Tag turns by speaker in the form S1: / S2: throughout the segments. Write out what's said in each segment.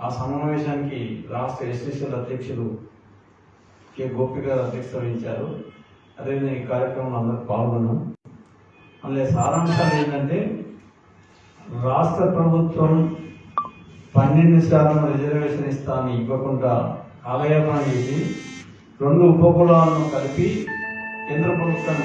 S1: ఆ సమావేశానికి రాష్ట్ర ఎస్టీసీఎల్ అధ్యక్షులు కె గోపి గారు అధ్యక్షత వహించారు. అదేవిధంగా ఈ కార్యక్రమంలో అందరూ పాల్గొన్నాం. అందులో సారాంశాలు ఏంటంటే, రాష్ట్ర ప్రభుత్వం 12% రిజర్వేషన్ ఇస్తామని ఇవ్వకుండా కాలయాపన చేసి 2 ఉపకులాలను కలిపి కేంద్ర ప్రభుత్వం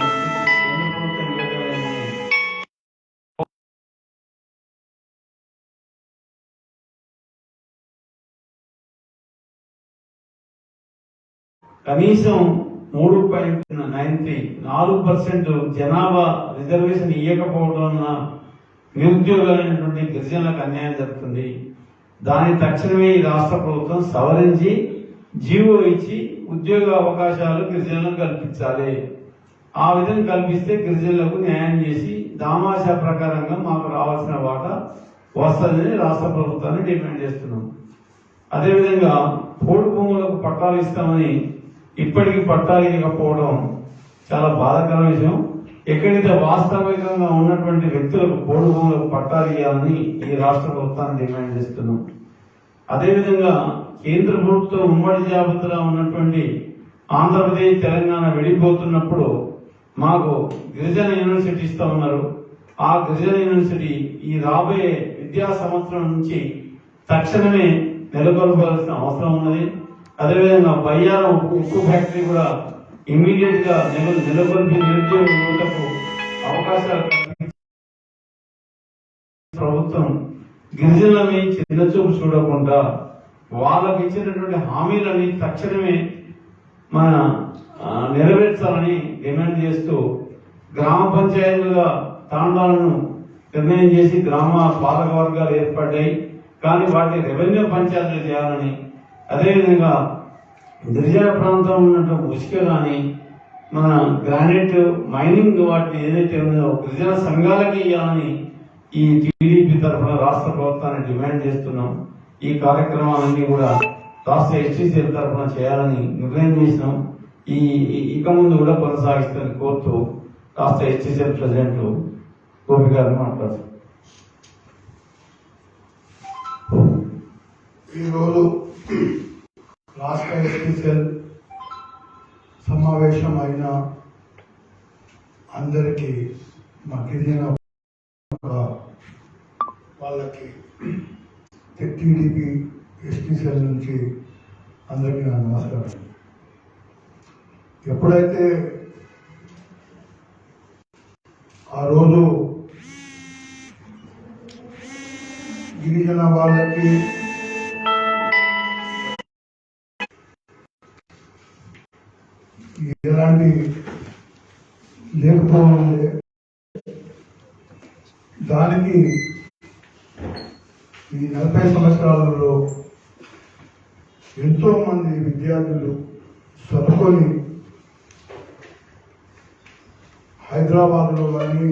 S1: కనీసం 3.94% జనాభా రిజర్వేషన్ ఇవ్వకపోవడం వలన నిరుద్యోగులైనటువంటి గిరిజనులకు అన్యాయం జరుగుతుంది. దాని తక్షణమే ఈ రాష్ట్ర ప్రభుత్వం సవరించి జీవో ఇచ్చి ఉద్యోగ అవకాశాలు గిరిజనులకు కల్పించాలి. ఆ విధంగా కల్పిస్తే గిరిజనులకు న్యాయం చేసి దామాషా ప్రకారంగా మాకు రావాల్సిన వాటా వస్తుందని రాష్ట్ర ప్రభుత్వాన్ని డిమాండ్ చేస్తున్నాం. అదేవిధంగా పోడు భూములకు పట్టాలు ఇస్తామని ఇప్పటికీ పట్టాలు ఇవ్వకపోవడం చాలా బాధాకర విషయం. ఎక్కడైతే వాస్తవికంగా ఉన్నటువంటి వ్యక్తులకు పోడు భూములకు పట్టాలు ఇవ్వాలని ఈ రాష్ట్ర ప్రభుత్వాన్ని డిమాండ్ చేస్తున్నాం. అదేవిధంగా కేంద్ర ప్రభుత్వం ఉమ్మడి జాబితాలో ఉన్నటువంటి ఆంధ్రప్రదేశ్, తెలంగాణ విడిపోతున్నప్పుడు మాకు గిరిజన యూనివర్సిటీ ఇస్తా ఉన్నారు. ఆ గిరిజన యూనివర్సిటీ ఈ రాబోయే విద్యా సంవత్సరం నుంచి తక్షణమే నెలకొల్పాల్సిన అవసరం ఉన్నది. అదేవిధంగా బయ్యారం ఉక్కు ఫ్యాక్టరీ కూడా ఇమ్మీడియట్ గా నెలకొల్పి నిరుద్యోగ యువతకు అవకాశాలు ప్రభుత్వం గిరిజనుల మీద చిన్నచూపు చూడకుండా వాళ్ళకి ఇచ్చినటువంటి హామీలని తక్షణమే మన నెరవేర్చాలని డిమాండ్ చేస్తూ గ్రామ పంచాయతీలుగా తాండాలను నిర్ణయం చేసి గ్రామ పాలక వర్గాలు ఏర్పడ్డాయి. కానీ వాటిని రెవెన్యూ పంచాయతీలు చేయాలని, అదేవిధంగా గిరిజన ప్రాంతంలో ఉన్నటువంటి ఉసుక కానీ మన గ్రానైట్ మైనింగ్ వాటిని ఏదైతే ఉందో గిరిజన సంఘాలకి ఇవ్వాలని ఈ టీడీపీ తరఫున రాష్ట్ర ప్రభుత్వాన్ని డిమాండ్ చేస్తున్నాం. ఈ కార్యక్రమాలన్నీ కూడా రాష్ట్ర ఎస్టీసీఎల్ తరఫున చేయాలని నిర్ణయం చేసినాం. ఇక ముందు కూడా కొనసాగిస్తుందని కోరుతూ రాష్ట్ర ఎస్టీసీఎల్ ప్రెసిడెంట్ గోపి గారిని మాట్లాడుతున్నారు.
S2: ఈరోజు రాష్ట్ర ఎస్టీసీఎల్ సమావేశం అయిన అందరికీ మా గిరిజన వాళ్ళకి టీడీపీ ఎస్టీసీఎల్ నుంచి అందరికీ నా నమస్కారం. ఎప్పుడైతే ఆ రోజు గిరిజన వాళ్ళకి ఎలాంటి లేకపోవడం దానికి ఈ 40 సంవత్సరాలలో ఎంతో మంది విద్యార్థులు చదువుకొని హైదరాబాద్లో కానీ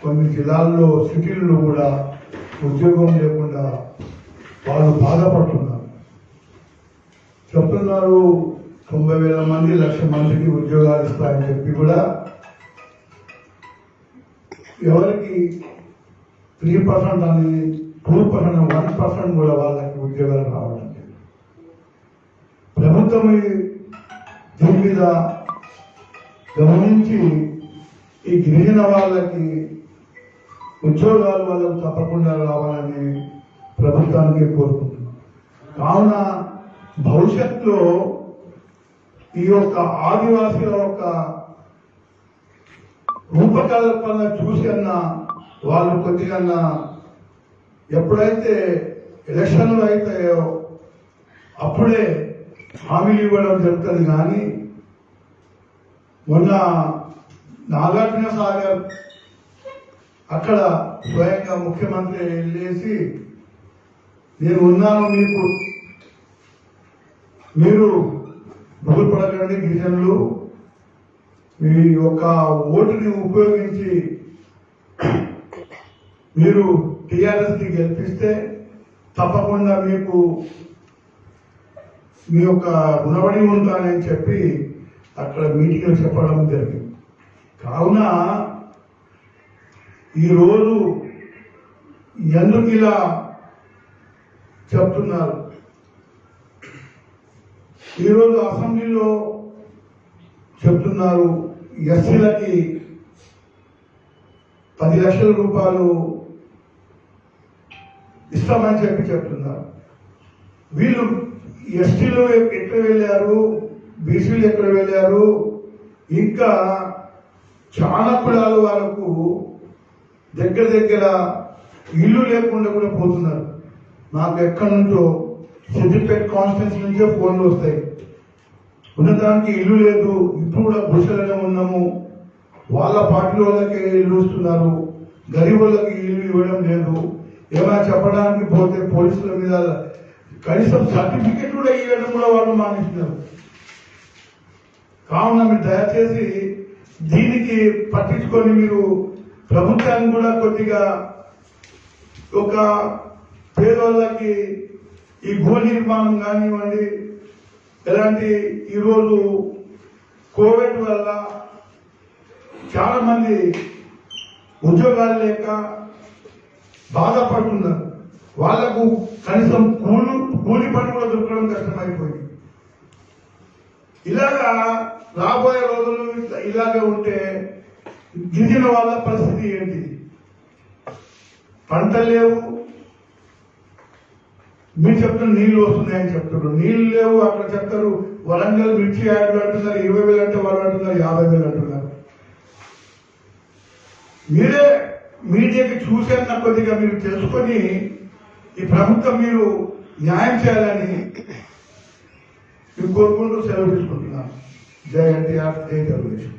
S2: కొన్ని జిల్లాల్లో సిటీల్లో కూడా ఉద్యోగం లేకుండా వాళ్ళు బాధపడుతున్నారు. చెప్తున్నారు 90,000 మంది 1,00,000 మందికి ఉద్యోగాలు ఇస్తాయని చెప్పి కూడా ఎవరికి 3% అని 2%, 1% కూడా వాళ్ళకి ఉద్యోగాలు రావడం లేదు. ప్రభుత్వం దీని మీద గమనించి ఈ గిరిజన వాళ్ళకి ఉద్యోగాలు వాళ్ళకు తప్పకుండా రావాలని ప్రభుత్వానికి కోరుకుంటున్నాం. కావున భవిష్యత్తులో ఈ యొక్క ఆదివాసీల యొక్క రూపకల్పన చూసి వాళ్ళు కొద్దిగా ఎప్పుడైతే ఎలక్షన్లు అవుతాయో అప్పుడే హామీలు ఇవ్వడం జరుగుతుంది. కానీ మొన్న నాగార్జున సాగర్ అక్కడ స్వయంగా ముఖ్యమంత్రి వెళ్ళేసి నేను ఉన్నాను, మీరు బహుపడకండి, గిరిజనులు మీ యొక్క ఓటుని ఉపయోగించి మీరు టీఆర్ఎస్కి గెలిపిస్తే తప్పకుండా మీకు మీ యొక్క రుణపడి ఉంటానని చెప్పి అక్కడ మీటింగ్లో చెప్పడం జరిగింది. కావున ఈరోజు ఎందుకు ఇలా చెప్తున్నారు. ఈరోజు అసెంబ్లీలో చెప్తున్నారు ఎస్సీలకి 10 లక్షల రూపాయలు ఇస్తామని చెప్తున్నారు. వీళ్ళు ఎస్టీలు ఎక్కడ వెళ్ళారు, బీసీలు ఎక్కడ వెళ్ళారు, ఇంకా చాలా కులాల వాళ్ళకు దగ్గర ఇల్లు లేకుండా కూడా పోతున్నారు. నాకు ఎక్కడి నుంచో సిద్దిపేట కాన్స్టిట్యూన్సీ నుంచే ఫోన్లు వస్తాయి. ఉన్నదానికి ఇల్లు లేదు, ఇప్పుడు కూడా గుడిసెలనే ఉన్నాము, వాళ్ళ పార్టీ వాళ్ళకి ఇల్లు ఇస్తున్నారు, గరీబ్ వాళ్ళకి ఇల్లు ఇవ్వడం లేదు. ఏమైనా చెప్పడానికి పోతే పోలీసుల మీద కనీసం సర్టిఫికెట్ కూడా ఇవ్వడం కూడా వాళ్ళు మానేస్తున్నారు. కావున మీరు దయచేసి దీనికి పట్టించుకొని మీరు ప్రభుత్వాన్ని కూడా కొద్దిగా ఒక పేదవాళ్ళకి ఈ గృహ నిర్మాణం కానివ్వండి, ఎలాంటి ఈరోజు కోవిడ్ వల్ల చాలా మంది ఉద్యోగాలు లేక బాధపడుతున్నారు. వాళ్లకు కనీసం కూలి పని కూడా దొరకడం కష్టమైపోయింది. ఇలాగా రాబోయే రోజులు ఇలాగే ఉంటే గిరిజన వాళ్ళ పరిస్థితి ఏంటి? పంటలు లేవు, మీరు చెప్తున్నారు నీళ్లు వస్తున్నాయని చెప్తున్నారు, నీళ్లు లేవు. అక్కడ చెప్తారు వరంగల్ మిర్చి యార్డులు అంటున్నారు 20,000 అంటే వాళ్ళు అంటున్నారు 50,000 అంటున్నారు. మీరే మీడియాకి చూసేంత కొద్దిగా మీరు తెలుసుకొని ఈ ప్రభుత్వం మీరు న్యాయం చేయాలని కోరుకుంటూ సెలవు తీసుకుంటున్నాను. జై ఎన్టీఆర్, జై తెలుగుదేశం.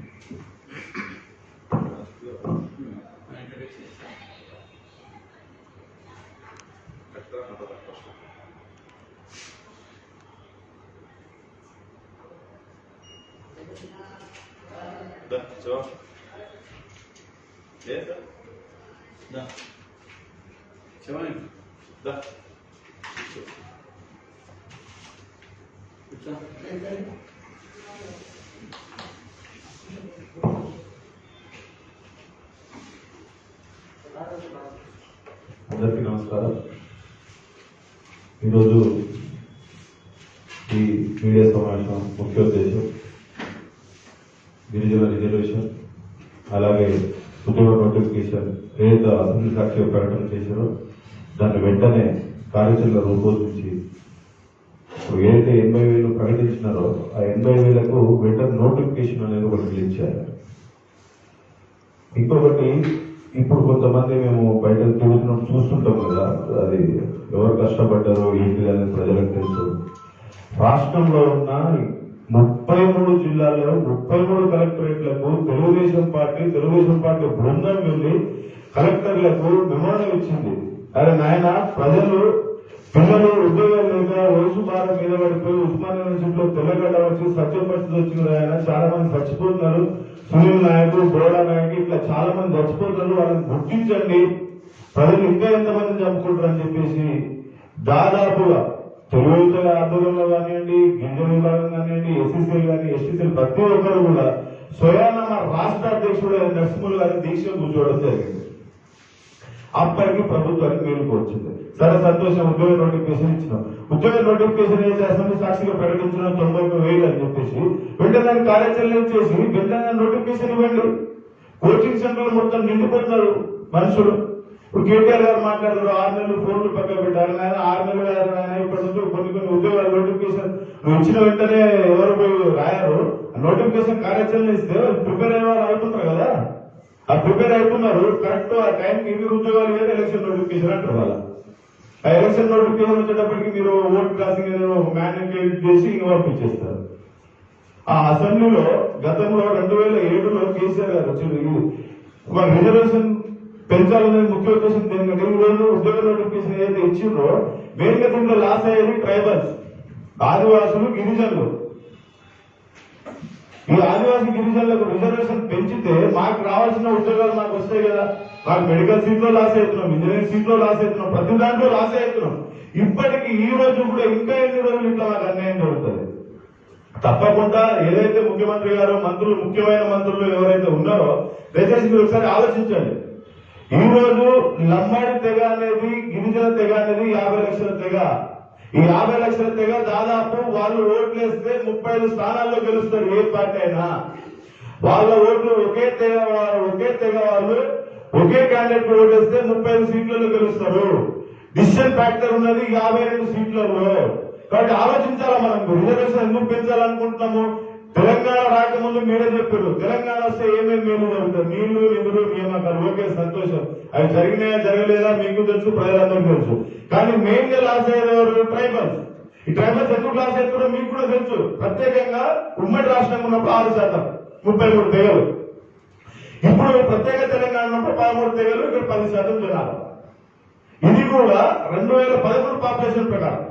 S3: అందరికీ నమస్కారం. ఈరోజు ఈ మీడియా సమావేశం ముఖ్య ఉద్దేశం గిరిజన రిజర్వేషన్, అలాగే ఉద్యోగ నోటిఫికేషన్ ఏదైతే అసెంబ్లీ సాక్షిగా ప్రకటన చేశారో దాన్ని వెంటనే కార్యాచరణ రూపొందించి ఏదైతే 80,000 ప్రకటించినారో ఆ 80,000కు వెంటనే నోటిఫికేషన్ అనేది ఒకటి రిలీజ్ చేయాలి. ఇంకొకటి, ఇప్పుడు కొంతమంది మేము బయట తిరుగుతున్నప్పుడు చూస్తుంటాం కదా, అది ఎవరు కష్టపడ్డారో ఏంటి అనేది ప్రజలకు తెలుసు. రాష్ట్రంలో ఉన్న 33 జిల్లాల్లో 33 కలెక్టరేట్లకు తెలుగుదేశం పార్టీ బృందం వెళ్ళి కలెక్టర్లకు మెమోరం ఇచ్చింది. అరే నాయన, ప్రజలు పిల్లలు ఉద్యోగాలు లేక వయసు భారం మీద పడిపోయి ఉస్మానియా యూనివర్సిటీలో తెల్లగడ్డ వచ్చి సత్య పరిస్థితి వచ్చింది. ఆయన చాలా మంది చచ్చిపోతున్నారు. సునీల్ నాయక్, బోడా నాయక్ ఇట్లా చాలా మంది చచ్చిపోతున్నారు. వాళ్ళని గుర్తించండి, ప్రజలు ఇంకా ఎంతమంది చంపుకుంటారు అని చెప్పేసి దాదాపుగా తెలుగు ఆందోళనలో కానివ్వండి, గిరిజన విభాగం కానివ్వండి, ఎస్సీసీలు కానీ ఎస్టీసీలు ప్రతి ఒక్కరు కూడా స్వయాన మా రాష్ట్ర అధ్యక్షుడు నరసింహులు గారి దీక్ష కూర్చోవడం జరిగింది. అప్పటికి ప్రభుత్వానికి మేలుకు వచ్చింది. సరే సంతోషం, ఉద్యోగ నోటిఫికేషన్ ఇచ్చినాం. ఉద్యోగ నోటిఫికేషన్ అయితే అసెంబ్లీ సాక్షిగా ప్రకటించిన 91,000 అని చెప్పేసి వెంటనే దాన్ని కార్యాచరణ చేసి వెంటనే నోటిఫికేషన్ ఇవ్వండి. కోచింగ్ సెంటర్లు మొత్తం నిండిపోతున్నారు మనుషులు. ఇప్పుడు కేటీఆర్ గారు మాట్లాడారు 6 నెలలు ఫోన్లు పక్క పెట్టారు. ఆయన 6 నెలలు ఆయన ఇప్పటి నుంచి కొన్ని ఉద్యోగాల నోటిఫికేషన్ ఇచ్చిన వెంటనే ఎవరు పోయి రాయారు. నోటిఫికేషన్ కార్యాచరణ ఇస్తే ప్రిపేర్ అయ్యేవారు అవుతుంటారు కదా, ఆ ప్రిపేర్ అవుతున్నారు. కరెక్ట్ ఆ టైంకి ఇవి ఉద్యోగాలు ఏదో ఎలక్షన్ నోటిఫికేషన్ అంటారు. వాళ్ళ ఆ ఎలక్షన్ నోటిఫికేషన్ వచ్చేటప్పటికి మీరు ఓట్ కాసింగ్ మ్యానిపులేట్ చేసి ఇంక పంపించేస్తారు. ఆ అసెంబ్లీలో గతంలో 2007లో కేసీఆర్ గారు వచ్చారు. ఒక రిజర్వేషన్ పెంచాలనేది ముఖ్య ఉద్దేశం ఏంటంటే ఈ రోజు ఉద్యోగ నోటిఫికేషన్ ఏదైతే ఇచ్చిందో మెయిన్ గా దీంట్లో లాస్ అయ్యేది ట్రైబల్స్, ఆదివాసులు, గిరిజనులు. ఈ ఆదివాసీ గిరిజనులకు రిజర్వేషన్ పెంచితే మాకు రావాల్సిన ఉద్యోగాలు మాకు వస్తాయి కదా. మాకు మెడికల్ సీట్లో లాస్ అవుతున్నాం, ఇంజనీరింగ్ సీట్లో లాస్ అవుతున్నాం, ప్రతి దాంట్లో లాస్ అవుతున్నాం. ఇప్పటికీ ఈ రోజు కూడా ఇంకా ఎన్ని రోజులు ఇట్లా మాకు అన్యాయం జరుగుతుంది. తప్పకుండా ఏదైతే ముఖ్యమంత్రి గారు మంత్రులు, ముఖ్యమైన మంత్రులు ఎవరైతే ఉన్నారో దయచేసి మీరు ఒకసారి ఆలోచించండి. ఈ రోజు లంబాడి తెగ అనేది, గిరిజన తెగ అనేది 50 లక్షల తెగ తెగ. ఈ 50 లక్షల తెగ దాదాపు వాళ్ళు ఓట్లు వేస్తే 35 స్థానాల్లో గెలుస్తారు ఏ పార్టీ అయినా. వాళ్ళ ఓట్లు ఒకే తెగ వాళ్ళు ఒకే క్యాండిడేట్ ఓటేస్తే 35 సీట్లలో గెలుస్తారు. డిసిషన్ ఫ్యాక్టర్ ఉన్నది 52 సీట్లలో. కాబట్టి ఆలోచించాలా, మనం రిజర్వేషన్ ఎందుకు పెంచాలనుకుంటున్నాము? తెలంగాణ రాకముందు మీరే చెప్పారు తెలంగాణ వస్తే ఏమేమి మేలు జరుగుతాయి, నీళ్లు నిధులు నియామకాలు, ఓకే సంతోషం. అవి జరిగినాయా జరగలేదా మీకు తెలుసు, ప్రజలందరికీ తెలుసు. కానీ మెయిన్ గా లాస్ అయ్యేవారు ట్రైబల్స్. ఈ ట్రైబల్స్ ఎందుకు లాస్ అవుతారో మీకు కూడా తెలుసు. ప్రత్యేకంగా ఉమ్మడి రాష్ట్రంగా ఉన్నప్పుడు 6%, 33 తెగలు. ఇప్పుడు ప్రత్యేక తెలంగాణ ఉన్నప్పుడు 13 తెగలు, ఇక్కడ 10% జనాభా. ఇది కూడా 2013 పాపులేషన్ ప్రకారం.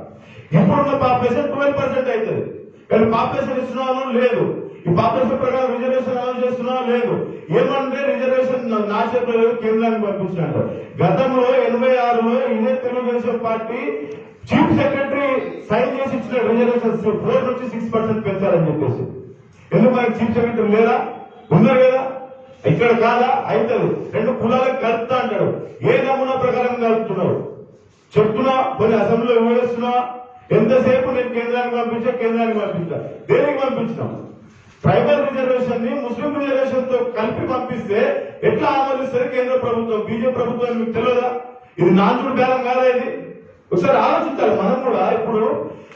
S3: ఇప్పుడున్న పాపులేషన్ 12% అవుతుంది. కానీ పాపులేషన్ ఇస్తున్నాను లేదు. ఈ పాపులేషన్ ప్రకారం రిజర్వేషన్ అనౌన్స్ చేస్తున్నా లేదు. ఏమంటే రిజర్వేషన్ నా చేతిలో లేదు, కేంద్రానికి పంపించినట్టు. గతంలో 86లో ఇదే Telugu Desam party chief secretary sign చేసి ఇచ్చిన రిజర్వేషన్ 4 నుంచి 6% పెంచాలని చెప్పేసి. ఎందుకు మనకి చీఫ్ సెక్రటరీ లేదా? ఉన్నారు కదా. ఇక్కడ కాదా? అవుతుంది. 2 కులాలకు కలుపుతా అంటాడు. ఏ నమూనా ప్రకారం కలుపుతున్నావు చెప్తున్నా. కొన్ని అసెంబ్లీలో వివరిస్తున్నా. ఎంతసేపు నేను కేంద్రానికి పంపించా. దేనికి పంపించినాం? ట్రైబల్ రిజర్వేషన్ ని ముస్లిం రిజర్వేషన్ తో కలిపి పంపిస్తే ఎట్లా ఆమోదిస్తారు కేంద్ర ప్రభుత్వం, బీజేపీ ప్రభుత్వం? మీకు తెలియదా? ఇది నాన్సుడు బేరం కాదా? ఇది ఒకసారి ఆలోచించాలి మనం కూడా. ఇప్పుడు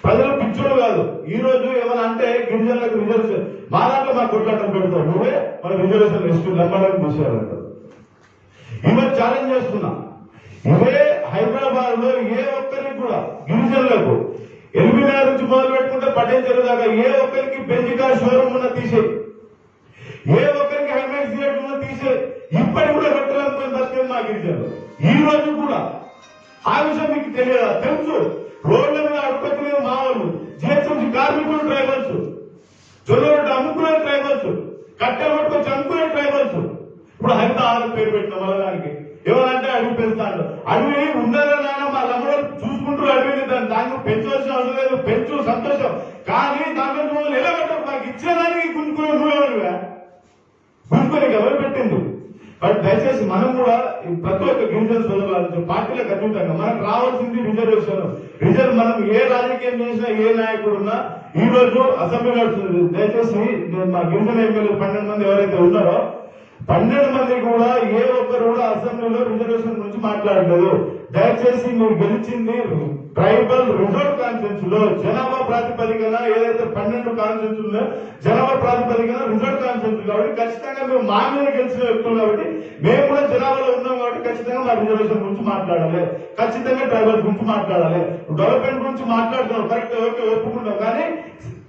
S3: ప్రజలు పిచ్చోడు కాదు. ఈ రోజు ఏమైనా అంటే గిరిజనులకు రిజర్వేషన్, మా దాంట్లో మా కొట్లాటలు పెడతావు, నువ్వే మన రిజర్వేషన్ లిస్టు నమ్మడానికి చూసేయాలంటారు. ఇవన్నీ ఛాలెంజ్ చేస్తున్నా. ఇవే హైదరాబాద్ లో ఏ ఒక్కరికి కూడా గిరిజనులకు ఎల్బీనగర్ నుంచి మొదలు పెట్టుకుంటే పటేల్ దాకా ఏ ఒక్కరికి బెంజ్ కార్ షోరూమ్ ఉన్న తీసే, ఏ ఒక్కరికి హైమాక్స్ థియేటర్ ఉన్న తీసే. ఇప్పటి కూడా పెట్టాలనుకుని బతికేది మా గిరిజనులు. ఈ రోజు కూడా ఆ విషయం మీకు తెలియదా? తెలుసు. రోడ్ల మీద అడుగుతున్న మా వాళ్ళు, జిహెచ్ఎంసీ కార్మికులు ట్రైబల్స్, జొన్నరొడ్డు అమ్ముకునే ట్రైబల్స్, కట్టెలు పట్టుకొచ్చి అమ్ముకునే ట్రైబల్స్. ఇప్పుడు హరిత పేరు పెట్టిన మళ్ళీ దానికి ఏమనంటే అడవి పెంచుతాడు. అడవి ఉండదా నాయన, మా లమ్మలో చూసుకుంటూ అడవిని దాన్ని పెంచవలసిన అవసరం లేదు. పెంచు సంతోషం. కానీ దాంట్లో మమ్మల్ని ఎలా పెట్టారు? నాకు ఇచ్చిన దానికి గుంజుకునే నువ్వేమనుగా గుంజుకొని ఎవరు పెట్టింది? బట్ దయచేసి మనం కూడా ప్రతి ఒక్క గిరిజన సోదరులు పార్టీలకు అతీతంగా మనకు రావాల్సింది రిజర్వ్. మనం ఏ రాజకీయం చేసినా, ఏ నాయకుడు ఉన్నా ఈ రోజు అసెంబ్లీ దయచేసి మా గిరిజన ఎమ్మెల్యేలు 12 మంది ఎవరైతే ఉన్నారో 12 మంది కూడా ఏ ఒక్కరు కూడా అసెంబ్లీలో రిజర్వేషన్ గురించి మాట్లాడలేదు. దయచేసి మీరు గెలిచింది ట్రైబల్ రిజర్వ్ కాన్ఫరెన్స్ లో జనాభా ప్రాతిపదికన ఏదైతే 12 కాన్ఫరెన్స్ ఉందో జనాభా ప్రాతిపదికన రిజర్వ్ కాన్ఫరెన్స్ కాబట్టి ఖచ్చితంగా మేము మా మీద గెలిచిన వ్యక్తులు కాబట్టి మేము కూడా జనాభాలో ఉన్నాం కాబట్టి ఖచ్చితంగా మా రిజర్వేషన్ గురించి మాట్లాడాలి. ఖచ్చితంగా ట్రైబల్ గురించి మాట్లాడాలి. డెవలప్మెంట్ గురించి మాట్లాడుతున్నాం, కరెక్ట్, ఓకే, ఒప్పుకుంటాం. కానీ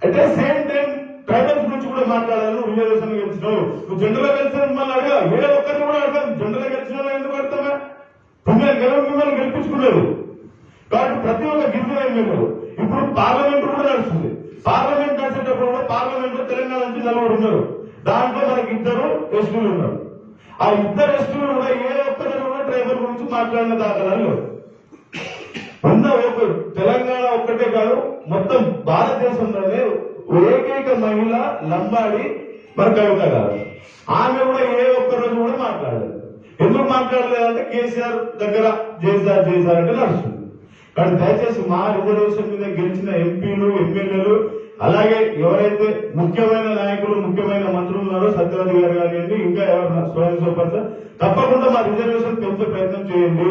S3: at the same time tribals గురించి కూడా మాట్లాడాలి. రిజర్వేషన్ గెలిచినావు, నువ్వు జెండర్లో గెలిచిన మిమ్మల్ని అడగా, ఏ ఒక్కరిని కూడా అడగాలి. జెండర్లో గెలిచిన ఎందుకు అడతామే? మిమ్మల్ని గెలిపించుకున్నారు కాబట్టి ప్రతి ఒక్క గిరిజన ఎమ్మెల్యేలు. ఇప్పుడు పార్లమెంట్ కూడా నడుస్తుంది. పార్లమెంట్ నడిచేటప్పుడు కూడా పార్లమెంట్ లో తెలంగాణ నుంచి 4 ఉన్నారు. దాంట్లో మనకి 2 ఎస్టీలు ఉన్నారు. ఆ 2 ఎస్టీలు కూడా ఏ ఒక్కరు కూడా ట్రైబల్ గురించి మాట్లాడిన దాఖలాలు ఉన్న ఒక తెలంగాణ ఒక్కటే కాదు, మొత్తం భారతదేశంలోనే ఏకైక మహిళ లంబాడి మరి కవిత గారు. ఆమె కూడా ఏ ఒక్క రోజు కూడా మాట్లాడలేదు. ఎందుకు మాట్లాడలేదంటే కేసీఆర్ దగ్గర చేశారు అంటే నడుస్తుంది. కానీ దయచేసి మా రిజర్వేషన్ మీద గెలిచిన ఎంపీలు, ఎమ్మెల్యేలు, అలాగే ఎవరైతే ముఖ్యమైన నాయకులు, ముఖ్యమైన మంత్రులు ఉన్నారో సత్యవతి గారు కానివ్వండి, ఇంకా ఎవరైనా స్వయం పర్సన్, తప్పకుండా మా రిజర్వేషన్ పెంచే ప్రయత్నం చేయండి.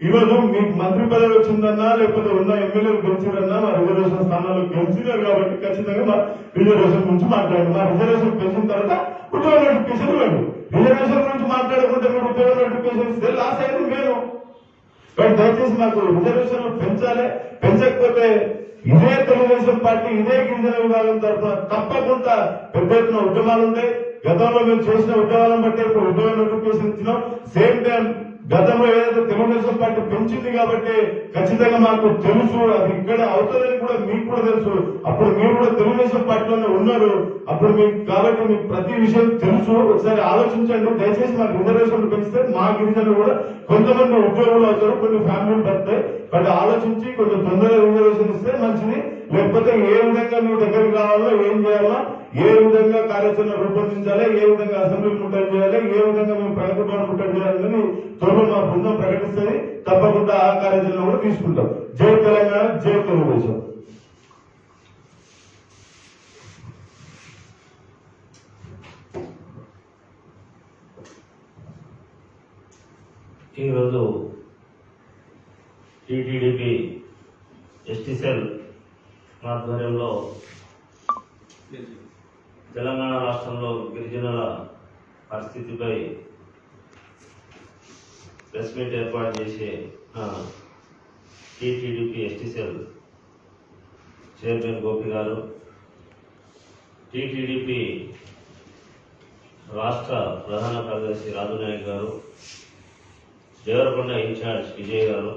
S3: ఈ రోజు మీకు మంత్రి పదవి వచ్చిందన్నా లేకపోతే ఉన్న ఎమ్మెల్యేలు గెలిచిందన్నా మా రిజర్వేషన్ స్థానాల్లో గెలిచినారు కాబట్టి ఖచ్చితంగా మా రిజర్వేషన్ గురించి మాట్లాడండి. మా రిజర్వేషన్ పెంచిన తర్వాత ఉద్యోగ నోటిఫికేషన్ ఇవ్వండి. రిజర్వేషన్ గురించి మాట్లాడకుంటే మీరు ఉద్యోగ నోటిఫికేషన్ ఇస్తే లాస్ అయ్యేది మేము. కానీ దయచేసి మాకు రిజర్వేషన్లు పెంచాలి. పెంచకపోతే ఇదే తెలుగుదేశం పార్టీ, ఇదే గిరిజన విభాగం తరఫున తప్పకుండా పెద్ద ఎత్తున ఉద్యమాలు ఉంటాయి. గతంలో మేము చేసిన ఉద్యమాలను బట్టి ఇప్పుడు ఉద్యోగ నోటిఫికేషన్ ఇచ్చినాం. సేమ్ టైం గతంలో ఏదైతే తెలుగుదేశం పార్టీ పెంచింది కాబట్టి ఖచ్చితంగా మాకు తెలుసు అది ఇక్కడ అవుతుందని కూడా మీకు కూడా తెలుసు. అప్పుడు మీరు కూడా తెలుగుదేశం పార్టీలోనే ఉన్నారు. అప్పుడు మీకు కాబట్టి మీకు ప్రతి విషయం తెలుసు. ఒకసారి ఆలోచించండి. దయచేసి మాకు రిజర్వేషన్లు పెంచితే మా గిరిజనులు కూడా కొంతమంది ఉద్యోగులు అవుతారు, కొన్ని ఫ్యామిలీలు పడతాయి. బట్ ఆలోచించి కొంచెం తొందరగా రిజర్వేషన్ ఇస్తే మంచిది. లేకపోతే ఏ విధంగా మీ దగ్గరికి రావాలో, ఏం చేయాలో, ఏ విధంగా కార్యాచరణ రూపొందించాలి, ఏ విధంగా అసెంబ్లీ ముట్టడి చేయాలి, ఏ విధంగా మేము ప్రగతి భవన్ ముట్టడి చేయాలని త్వరలో మా బృందం ప్రకటిస్తుంది. తప్పకుండా ఆ కార్యాచరణ కూడా తీసుకుంటాం. జై తెలంగాణ. జై తెలుగుదేశం.
S4: ఈరోజు టీటీడీపీ ఎస్టీ సెల్ ఆధ్వర్యంలో తెలంగాణ రాష్ట్రంలో గిరిజనుల పరిస్థితిపై ప్రెస్ మీట్ ఏర్పాటు చేసే TTDP ST cell chairman Gopi గారు, టీటీడీపీ రాష్ట్ర ప్రధాన కార్యదర్శి రాజు నాయక్ గారు, దేవరకొండ ఇన్ఛార్జ్ విజయ్ గారు,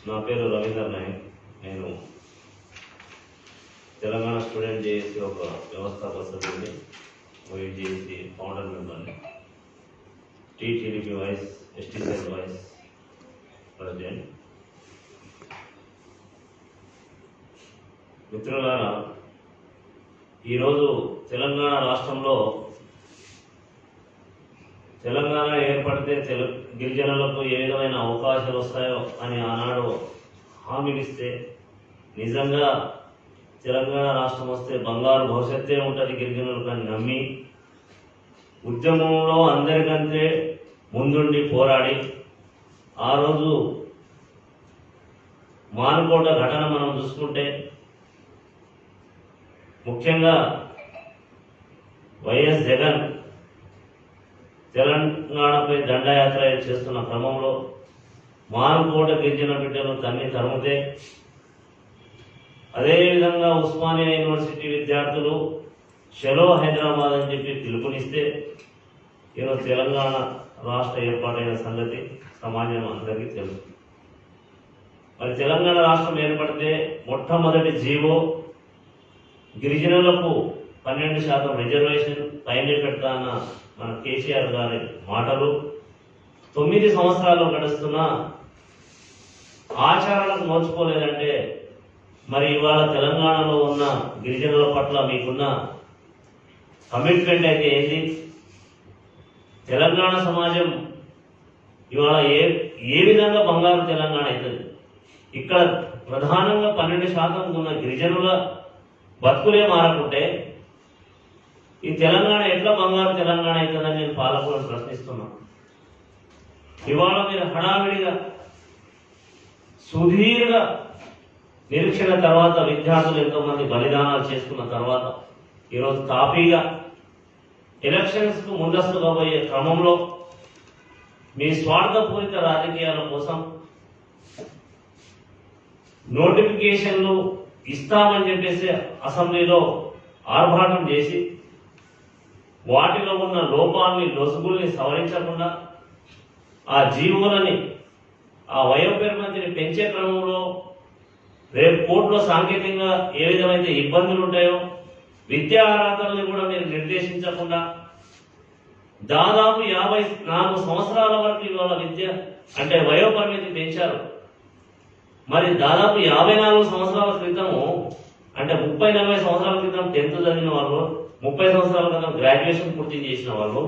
S4: నా పేరు రవీందర్ నాయక్. నేను తెలంగాణ స్టూడెంట్ జేఏసీ ఒక వ్యవస్థాపక సభ్యుడిని, వైట్ జేఏసీ ఫౌండర్ మెంబర్ని, TTDP vice ST cell vice president. మిత్రులారా, ఈరోజు తెలంగాణ రాష్ట్రంలో తెలంగాణ ఏర్పడితే గిరిజనులకు ఏ విధమైన అవకాశాలు వస్తాయో అని ఆనాడు హామీనిస్తే, నిజంగా తెలంగాణ రాష్ట్రం వస్తే బంగారు భవిష్యత్తే ఉంటుంది గిరిజనులకు అని నమ్మి ఉద్యమంలో అందరికంటే ముందుండి పోరాడి ఆ రోజు మానుకోట ఘటన మనం చూసుకుంటే ముఖ్యంగా వైఎస్ జగన్ తెలంగాణపై దండయాత్ర చేస్తున్న క్రమంలో మానుకోట గిరిజన బిడ్డలు తరిమితే, అదేవిధంగా ఉస్మానియా యూనివర్సిటీ విద్యార్థులు చలో హైదరాబాద్ అని చెప్పి పిలుపునిస్తే ఈరోజు తెలంగాణ రాష్ట్ర ఏర్పాటైన సంగతి సమాజం అందరికీ తెలుసు. మరి తెలంగాణ రాష్ట్రం ఏర్పడితే మొట్టమొదటి జీవో గిరిజనులకు 12% రిజర్వేషన్ పైన పెడతా అన్న మన కేసీఆర్ గారి మాటలు 9 సంవత్సరాలు గడుస్తున్నా ఆచరణకు నోచుకోలేదంటే మరి ఇవాళ తెలంగాణలో ఉన్న గిరిజనుల పట్ల మీకున్న కమిట్మెంట్ అయితే ఏంటి? తెలంగాణ సమాజం ఇవాళ ఏ విధంగా బంగారు తెలంగాణ అవుతుంది? ఇక్కడ ప్రధానంగా 12% ఉన్న గిరిజనుల బతుకులే మారకుంటే ఈ తెలంగాణ ఎట్లా బంగారు తెలంగాణ అవుతుందని నేను పాలకులను ప్రశ్నిస్తున్నాను. ఇవాళ మీరు హడావిడిగా సుదీర్ఘ నిరీక్షణ తర్వాత విద్యార్థులు ఎంతో మంది బలిదానాలు చేసుకున్న తర్వాత ఈరోజు తాపీగా ఎలక్షన్స్ కు ముందస్తుగా పోయే క్రమంలో మీ స్వార్థపూరిత రాజకీయాల కోసం నోటిఫికేషన్లు ఇస్తామని చెప్పేసి అసెంబ్లీలో ఆర్భాటం చేసి వాటిలో ఉన్న లోపాలని లొసుగుల్ని సవరించకుండా ఆ జీవోలని ఆ వయోపరిమితిని పెంచే క్రమంలో రేపు కోర్టులో సాంకేతికంగా ఏ విధమైతే ఇబ్బందులు ఉంటాయో విద్యా అర్హతల్ని కూడా మీరు నిర్దేశించకుండా దాదాపు 54 సంవత్సరాల వరకు ఇవాళ విద్య అంటే వయోపరిమితి పెంచారు. మరి దాదాపు 54 సంవత్సరాల క్రితము అంటే 30-40 సంవత్సరాల క్రితం 10th చదివిన వాళ్ళు, 30 సంవత్సరాల క్రితం గ్రాడ్యుయేషన్ పూర్తి చేసిన వాళ్ళు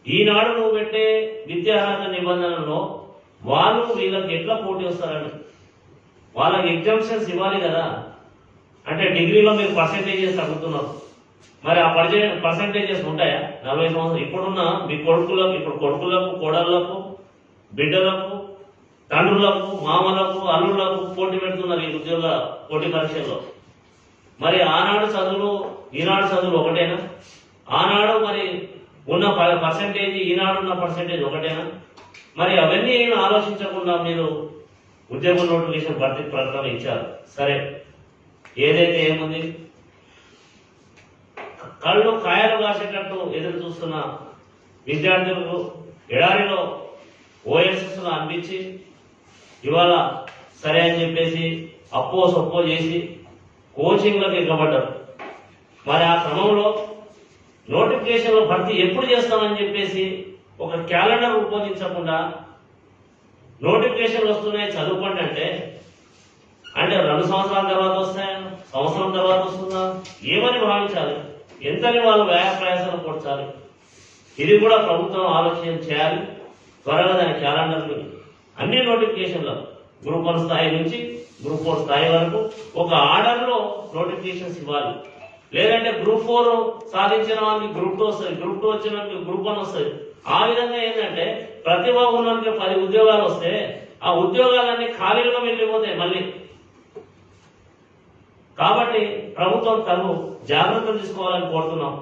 S4: ఈనాడు నువ్వు పెట్టే విద్యా అర్హత నిబంధనల్లో వాళ్ళు వీళ్ళకి ఎట్లా పోటీ వస్తారండి? వాళ్ళకి ఎగ్జామ్షన్స్ ఇవ్వాలి కదా. అంటే డిగ్రీలో మీరు పర్సెంటేజెస్ తగ్గుతున్నారు, మరి ఆ పర్సెంటేజెస్ ఉంటాయా? 40 సంవత్సరాలు ఇప్పుడున్న మీ కొడుకులకు, ఇప్పుడు కొడుకులకు, కోడళ్లకు, బిడ్డలకు, తండ్రులకు, మామలకు, అల్లుళ్లకు పోటీ పెడుతున్నారు ఈ ఉద్యోగ పోటీ పరీక్షల్లో. మరి ఆనాడు చదువులు ఈనాడు చదువులు ఒకటేనా? ఆనాడు మరి ఉన్న పర్సెంటేజ్ ఈనాడు ఉన్న పర్సెంటేజ్ ఒకటేనా? మరి అవన్నీ ఏమి ఆలోచించకుండా మీరు ఉద్యోగ నోటిఫికేషన్ భర్తీ ప్రకటన ఇచ్చారు. సరే, ఏదైతే ఏముంది, కళ్ళు కాయలు కాసేటట్టు ఎదురు చూస్తున్న విద్యార్థులకు ఎడారిలో ఓఎస్ఎస్ అనిపించి ఇవాళ సరే అని చెప్పేసి అప్పో సొప్పో చేసి కోచింగ్లకు ఎక్కబడ్డారు. మరి ఆ క్రమంలో నోటిఫికేషన్లో భర్తీ ఎప్పుడు చేస్తామని చెప్పేసి ఒక క్యాలెండర్ రూపొందించకుండా నోటిఫికేషన్లు వస్తున్నాయి చదువుకోండి అంటే 2 సంవత్సరాల తర్వాత వస్తాయా, సంవత్సరం తర్వాత వస్తుందా, ఏమని భావించాలి? ఎంతని వాళ్ళు వ్యయ ప్రయాసాలు కూర్చాలి? ఇది కూడా ప్రభుత్వం ఆలోచన చేయాలి. త్వరగా దాని క్యాలెండర్ని అన్ని నోటిఫికేషన్లు గ్రూప్ 1 స్థాయి నుంచి గ్రూప్ 4 స్థాయి వరకు ఒక ఆర్డర్లో నోటిఫికేషన్స్ ఇవ్వాలి. లేదంటే గ్రూప్ 4 సాధించిన వాళ్ళకి గ్రూప్ 2 వస్తుంది, గ్రూప్ 2 వచ్చిన వాళ్ళకి గ్రూప్ 1 వస్తుంది. ఆ విధంగా ఏంటంటే ప్రతిభ ఉన్నవానికి 10 ఉద్యోగాలు వస్తే ఆ ఉద్యోగాలన్నీ ఖాళీలుగా వెళ్ళిపోతాయి మళ్ళీ. కాబట్టి ప్రభుత్వం తగు జాగ్రత్తలు తీసుకోవాలని కోరుతున్నాం.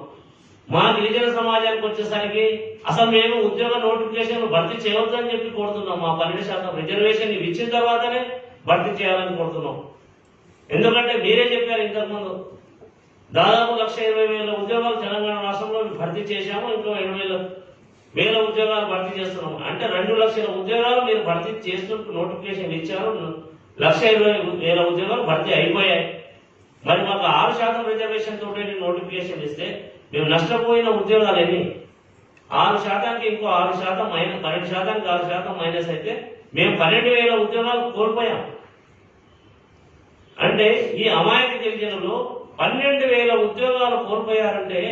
S4: మా గిరిజన సమాజానికి వచ్చేసరికి అసలు మేము ఉద్యోగ నోటిఫికేషన్ భర్తీ చేయవద్దని చెప్పి కోరుతున్నాం. మా 12% రిజర్వేషన్ ఇచ్చిన తర్వాతనే భర్తీ చేయాలని కోరుతున్నాం. ఎందుకంటే మీరే చెప్పారు ఇంతకుముందు దాదాపు 1,20,000 ఉద్యోగాలు తెలంగాణ రాష్ట్రంలో భర్తీ చేశాము, ఇంకో 20,000 ఉద్యోగాలు భర్తీ చేస్తున్నాము. అంటే 2 లక్షల ఉద్యోగాలు మీరు భర్తీ చేస్తుంటూ నోటిఫికేషన్ ఇచ్చారు, 1,20,000 ఉద్యోగాలు భర్తీ అయిపోయాయి. మరి మాకు 6% రిజర్వేషన్ తోటి నోటిఫికేషన్ ఇస్తే మేము నష్టపోయిన ఉద్యోగాలు ఎన్ని? 6%కి ఇంకో 6% మైనస్, 12%కి 6% మైనస్ అయితే మేము 12,000 ఉద్యోగాలు కోల్పోయాం. అంటే ఈ అమాయక గిరిజనులు 12,000 ఉద్యోగాలు కోల్పోయారంటే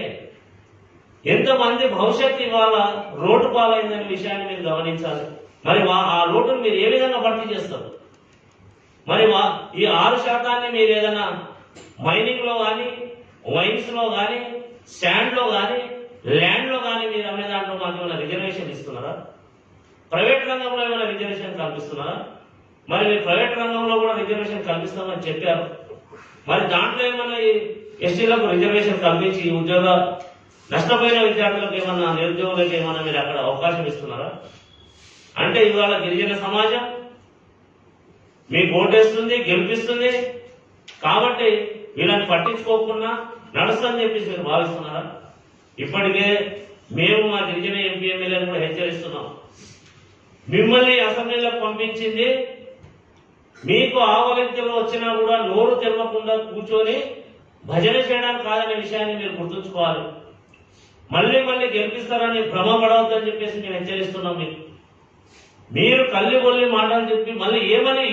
S4: ఎంతమంది భవిష్యత్తు ఇవాళ రోడ్డు పాలైందనే విషయాన్ని మీరు గమనించాలి. మరి ఆ రోడ్డును మీరు ఏ విధంగా భర్తీ చేస్తారు? మరి ఈ 6% మీరు ఏదైనా మైనింగ్ లో కానీ, వైన్స్ లో కానీ, శాండ్ లో కానీ, ల్యాండ్ లో కానీ మీరు అమ్మే దాంట్లో మాకు ఏమైనా రిజర్వేషన్ ఇస్తున్నారా? ప్రైవేట్ రంగంలో ఏమైనా రిజర్వేషన్ కల్పిస్తున్నారా? మరి మీరు ప్రైవేట్ రంగంలో కూడా రిజర్వేషన్ కల్పిస్తామని చెప్పారు. మరి దాంట్లో ఏమన్నా ఎస్టీలకు రిజర్వేషన్ కల్పించి ఉద్యోగ నష్టపోయిన విద్యార్థులకు ఏమన్నా, నిరుద్యోగులకు ఏమన్నా మీరు అక్కడ అవకాశం ఇస్తున్నారా? అంటే ఇవాళ గిరిజన సమాజం మీకు ఓటేస్తుంది, గెలిపిస్తుంది కాబట్టి వీళ్ళని పట్టించుకోకుండా నడుస్తుందని చెప్పేసి మీరు భావిస్తున్నారా? ఇప్పటికే మేము మా గిరిజన ఎంపీ ఎమ్మెల్యేలను కూడా హెచ్చరిస్తున్నాం. మిమ్మల్ని అసెంబ్లీలోకి పంపించింది మీకు ఆవలింతలు వచ్చినా కూడా నోరు తెరవకుండా కూర్చొని భజన చేయడానికి కాదనే విషయాన్ని మీరు గుర్తుంచుకోవాలి. మళ్ళీ మళ్ళీ గెలిపిస్తారని భ్రమపడవద్దని చెప్పేసి మేము హెచ్చరిస్తున్నాం. మీరు కల్లి కొల్లి మాటలు చెప్పి మళ్ళీ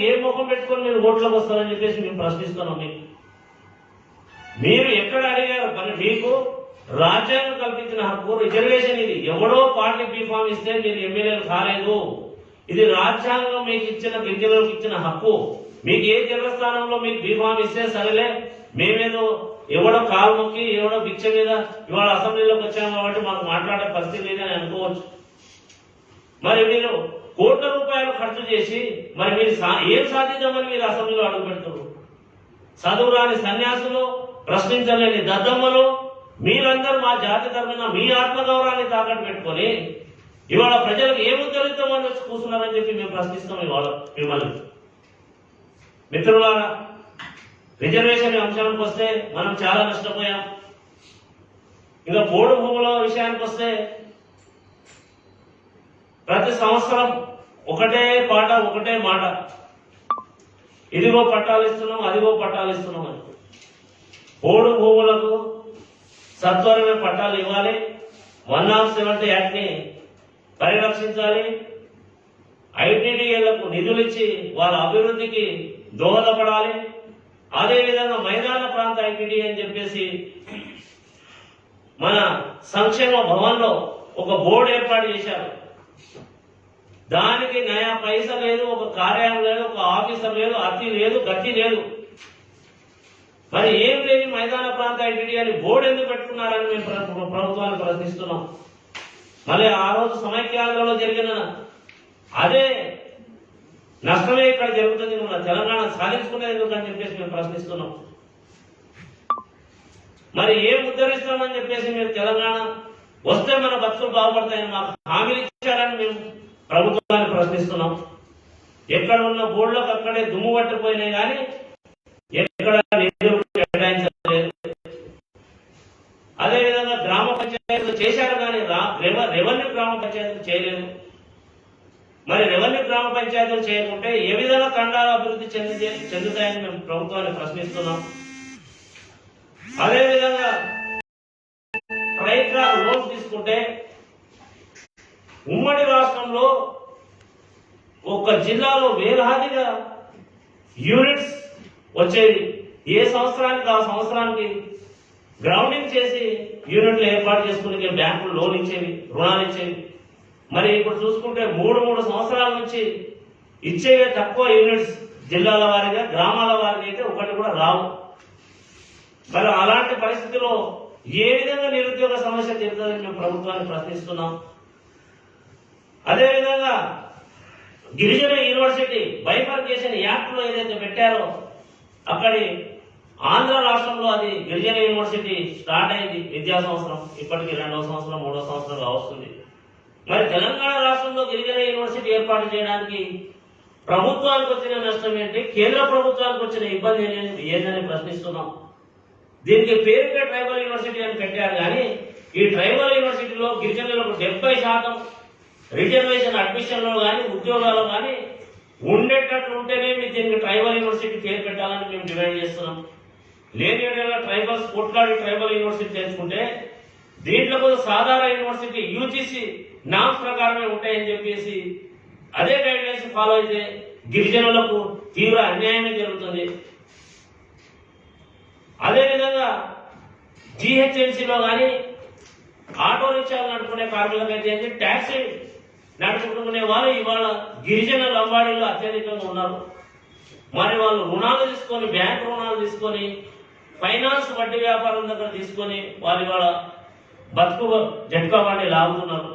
S4: ఏ ముఖం పెట్టుకొని మీరు ఓట్లకు వస్తారని చెప్పేసి మేము ప్రశ్నిస్తున్నాం. మీరు ఎక్కడ అడిగారు? మీకు రాజ్యాంగం కల్పించిన హక్కు రిజర్వేషన్. ఇది ఎవడో పార్టీ బీఫామ్ ఇస్తే మీరు ఎమ్మెల్యేలు కాలేదు. ఇది రాజ్యాంగం మీకు ఇచ్చిన, గిరిజనులకు ఇచ్చిన హక్కు. మీకు ఏ జిల్లా స్థానంలో మీకు బీఫామ్ ఇస్తే సరేలే, మేమేదో ఎవడో కాలు మొక్కి ఎవడో భిక్ష మీద ఇవాళ అసెంబ్లీలోకి వచ్చాము కాబట్టి మాకు మాట్లాడే పరిస్థితి లేదని అనుకోవచ్చు. మరి మీరు కోట్ల రూపాయలు ఖర్చు చేసి మరి మీరు ఏం సాధిద్దామని మీరు అసెంబ్లీలో అడుగు పెడుతున్నారు? చదువురాని సన్యాసులు, ప్రశ్నించలేని దద్దమ్మలు, మీరందరూ మా జాతి తరఫున మీ ఆత్మగౌరవాన్ని తాకట్టు పెట్టుకొని ఇవాళ ప్రజలకు ఏం ఉద్ధరిస్తామని వచ్చి కూర్చున్నారని చెప్పి మేము ప్రశ్నిస్తాం ఇవాళ మిమ్మల్ని. మిత్రులారా, రిజర్వేషన్ అంశానికి వస్తే మనం చాలా నష్టపోయాం. ఇంకా పోడు భూముల విషయానికి వస్తే ప్రతి సంవత్సరం ఒకటే పాట, ఒకటే మాట, ఇదిగో పట్టాలు ఇస్తున్నాం, అదిగో పట్టాలు ఇస్తున్నాం అని. పోడు భూములకు సత్వరమే పట్టాలు ఇవ్వాలి, 170 యాక్ట్ ని పరిరక్షించాలి, ఐటీడీఏలకు నిధులు ఇచ్చి వాళ్ళ అభివృద్ధికి దోహదపడాలి. అదేవిధంగా మైదాన ప్రాంత ఐటీడీ అని చెప్పేసి మన సంక్షేమ భవన్ లో ఒక బోర్డు ఏర్పాటు చేశారు. దానికి నయా పైసా లేదు, ఒక కార్యాలయం లేదు, ఒక ఆఫీసర్ లేదు, అతి లేదు, గతి లేదు. మరి ఏం లేని మైదాన ప్రాంత ఐటీడీ అని బోర్డు ఎందుకు పెట్టుకున్నారని మేము ప్రభుత్వాన్ని ప్రశ్నిస్తున్నాం. మళ్ళీ ఆ రోజు సమైక్యాంధ్రలో జరిగిన అదే నష్టమే ఇక్కడ జరుగుతుంది. మన తెలంగాణ సాధించుకునేది ఎందుకని చెప్పేసి మేము ప్రశ్నిస్తున్నాం. మరి ఏం ఉద్ధరిస్తామని చెప్పేసి మీరు తెలంగాణ వస్తే మన బతుకులు బాగుపడతాయని మాకు హామీలు ఇచ్చారని మేము ప్రభుత్వాన్ని ప్రశ్నిస్తున్నాం. ఎక్కడ ఉన్న బోర్డులకు అక్కడే దుమ్ము పట్టిపోయినాయి కానీ ఎక్కడ నిధులు కేటాయించలేదు. అదేవిధంగా గ్రామ పంచాయతీలు చేశారు కానీ రెవెన్యూ గ్రామ పంచాయతీలు చేయలేదు. మరి రెవెన్యూ గ్రామ పంచాయతీలు చేయకుంటే ఏ విధంగా ఖండాలు అభివృద్ధి చెందుతాయని మేము ప్రభుత్వాన్ని ప్రశ్నిస్తున్నాం. అదేవిధంగా రైతు లోన్స్ తీసుకుంటే ఉమ్మడి రాష్ట్రంలో ఒక జిల్లాలో వేలాదిగా యూనిట్స్ వచ్చేవి. ఏ సంవత్సరానికి ఆ సంవత్సరానికి గ్రౌండింగ్ చేసి యూనిట్లు ఏర్పాటు చేసుకునే బ్యాంకులు లోన్ ఇచ్చేవి, రుణాలు ఇచ్చేవి. మరి ఇప్పుడు చూసుకుంటే 3 సంవత్సరాల నుంచి ఇచ్చేవే తక్కువ యూనిట్స్ జిల్లాల వారిగా, గ్రామాల వారిగా అయితే ఒకటి కూడా రావు. మరి అలాంటి పరిస్థితిలో ఏ విధంగా నిరుద్యోగ సమస్య తీరుతుందని మేము ప్రభుత్వాన్ని ప్రశ్నిస్తున్నాం. అదేవిధంగా గిరిజన యూనివర్సిటీ బైఫర్కేషన్ యాక్ట్ లో ఏదైతే పెట్టారో అక్కడి ఆంధ్ర రాష్ట్రంలో అది గిరిజన యూనివర్సిటీ స్టార్ట్ అయింది విద్యా సంవత్సరం, ఇప్పటికి 2వ సంవత్సరం 3వ సంవత్సరంగా వస్తుంది. మరి తెలంగాణ రాష్ట్రంలో గిరిజన యూనివర్సిటీ ఏర్పాటు చేయడానికి ప్రభుత్వానికి వచ్చిన నష్టం ఏంటి, కేంద్ర ప్రభుత్వానికి వచ్చిన ఇబ్బంది ఏందని ప్రశ్నిస్తున్నాం. దీనికి పేరుకే ట్రైబల్ యూనివర్సిటీ అని పెట్టారు, కానీ ఈ ట్రైబల్ యూనివర్సిటీలో గిరిజనులకు 70% రిజర్వేషన్ అడ్మిషన్లో కానీ ఉద్యోగాలు కానీ ఉండేటట్లు ఉంటేనే మీరు దీనికి ట్రైబల్ యూనివర్సిటీ పేరు పెట్టాలని మేము డిమాండ్ చేస్తున్నాం. లేని ఏదైనా ట్రైబల్స్ కొట్లాడి ట్రైబల్ యూనివర్సిటీ తెచ్చుకుంటే దీంట్లో కూడా సాధారణ యూనివర్సిటీ యూజీసీ నామ్స్ ప్రకారమే ఉంటాయని చెప్పేసి అదే గైడ్ లైన్స్ ఫాలో అయితే గిరిజనులకు తీవ్ర అన్యాయమే జరుగుతుంది. అదేవిధంగా జిహెచ్ఎంసీలో కానీ ఆటో రిక్షాలు నడుపుకునే కార్మికులకైతే ట్యాక్సీ నడుపుకునే వాళ్ళు ఇవాళ గిరిజన లంబాడీలు అత్యధికంగా ఉన్నారు. మరి వాళ్ళు రుణాలు తీసుకొని, బ్యాంక్ రుణాలు తీసుకొని, ఫైనాన్స్ వడ్డీ వ్యాపారం దగ్గర తీసుకొని వాళ్ళు ఇవాళ బతుకు జట్కా వాడి లాగుతున్నారు.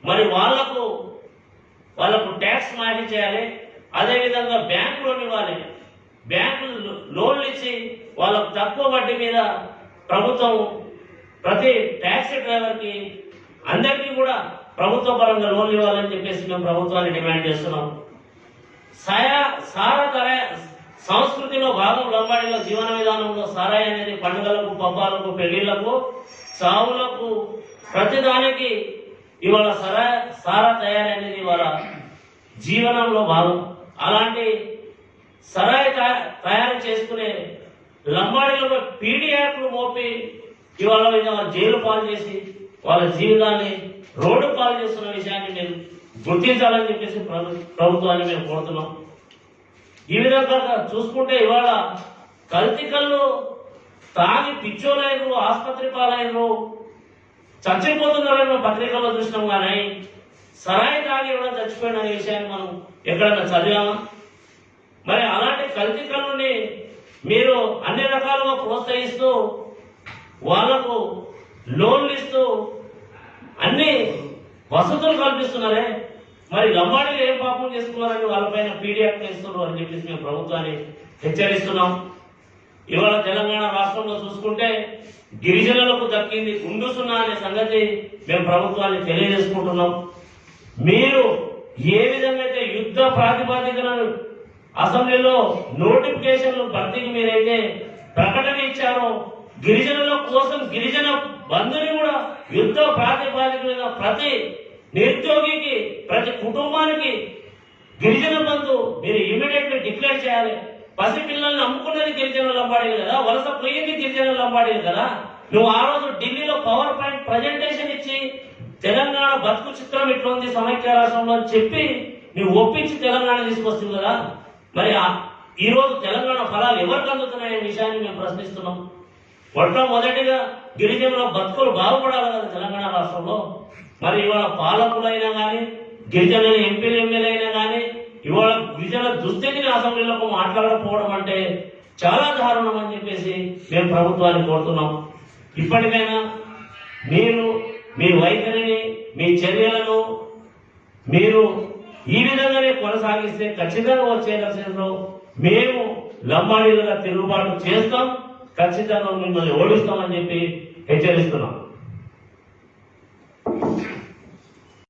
S4: మరి వాళ్లకు ట్యాక్స్ మాఫీ చేయాలి. అదేవిధంగా బ్యాంక్ లోన్ ఇవ్వాలి. బ్యాంకులు లోన్లు ఇచ్చి వాళ్ళకు తక్కువ వడ్డీ మీద ప్రభుత్వం ప్రతి ట్యాక్సీ డ్రైవర్కి అందరికీ కూడా ప్రభుత్వ పరంగా లోన్లు ఇవ్వాలని చెప్పేసి మేము ప్రభుత్వాన్ని డిమాండ్ చేస్తున్నాం. సంస్కృతిలో భాగం లంబాడీల జీవన విధానంలో సారాయి అనేది పండుగలకు, పబ్బాలకు, పెళ్లిళ్లకు, సావులకు, ప్రతిదానికి ఇవాళ సారా తయారీ అనేది ఇవాళ జీవనంలో భాగం. అలాంటి సరాయి తయారు చేసుకునే లంబాడీలలో పీడీ యాక్ట్లు మోపి ఇవాళ జైలు పాలు చేసి వాళ్ళ జీవితాన్ని రోడ్డు పాలు చేస్తున్న విషయాన్ని మేము గుర్తించాలని చెప్పేసి ప్రభుత్వాన్ని మేము కోరుతున్నాం. ఈ విధంగా చూసుకుంటే ఇవాళ కల్తీ కళ్ళు తాగి పిచ్చోలైనరు, ఆసుపత్రి పాలైనరు, చచ్చిపోతున్నారని పత్రికల్లో చూసినాం, కానీ సరాయి తాగి ఎవరైనా చచ్చిపోయిన విషయాన్ని మనం ఎక్కడన్నా చదివామా? మరి అలాంటి కల్తీ కళ్ళని మీరు అన్ని రకాలుగా ప్రోత్సహిస్తూ వాళ్లకు లోన్లు ఇస్తూ అన్ని వసతులు కల్పిస్తున్నారే, మరి లంబాడీలు ఏం పాపం చేసుకున్నారని వాళ్ళపైన పీడియాక్ట్ ఇస్తున్నారు అని చెప్పేసి మేము ప్రభుత్వాన్ని హెచ్చరిస్తున్నాం. ఇవాళ తెలంగాణ రాష్ట్రంలో చూసుకుంటే గిరిజనులకు దక్కింది గుండు సున్నా అనే సంగతి మేము ప్రభుత్వాన్ని తెలియజేసుకుంటున్నాం. మీరు ఏ విధంగా అయితే యుద్ధ ప్రాతిపదికన అసెంబ్లీలో నోటిఫికేషన్లు భర్తీకి మీరైతే ప్రకటన ఇచ్చారో, గిరిజనుల కోసం గిరిజన బంధుని కూడా యుద్ధ ప్రాతిపదిక మీద ప్రతి నిరుద్యోగికి, ప్రతి కుటుంబానికి గిరిజన బంధు మీరు ఇమీడియట్లీ డిక్లేర్ చేయాలి. పసి పిల్లల్ని అమ్ముకున్నది గిరిజన లంబాడీలు కదా, వలస పోయింది గిరిజన లంబాడీలు కదా. నువ్వు ఆ రోజు ఢిల్లీలో పవర్ పాయింట్ ప్రజెంటేషన్ ఇచ్చి తెలంగాణ బతుకు చిత్రం ఇట్లుంది సమైక్య రాష్ట్రంలో అని చెప్పి నువ్వు ఒప్పించి తెలంగాణ తీసుకొస్తుంది కదా. మరి ఈ రోజు తెలంగాణ ఫలాలు ఎవరికి అందుతున్నాయనే విషయాన్ని మేము ప్రశ్నిస్తున్నాం. మొట్టమొదటిగా గిరిజనుల బతుకులు బాగుపడాలి కదా తెలంగాణ రాష్ట్రంలో. మరి ఇవాళ పాలకులైనా కానీ, గిరిజనుల ఎంపీలు ఎమ్మెల్యే అయినా కానీ ఇవాళ గిరిజన దుస్థితిని అసెంబ్లీలకు మాట్లాడకపోవడం అంటే చాలా దారుణం అని చెప్పేసి మేము ప్రభుత్వాన్ని కోరుతున్నాం. ఇప్పటికైనా మీరు మీ వైఖరిని, మీ చర్యలను మీరు ఈ విధంగానే కొనసాగిస్తే ఖచ్చితంగా వచ్చే ఎలక్షన్లో మేము లంబాడీలుగా తిరుగుబాటు చేస్తాం, ఖచ్చితంగా మిమ్మల్ని ఓడిస్తామని చెప్పి హెచ్చరిస్తున్నాం.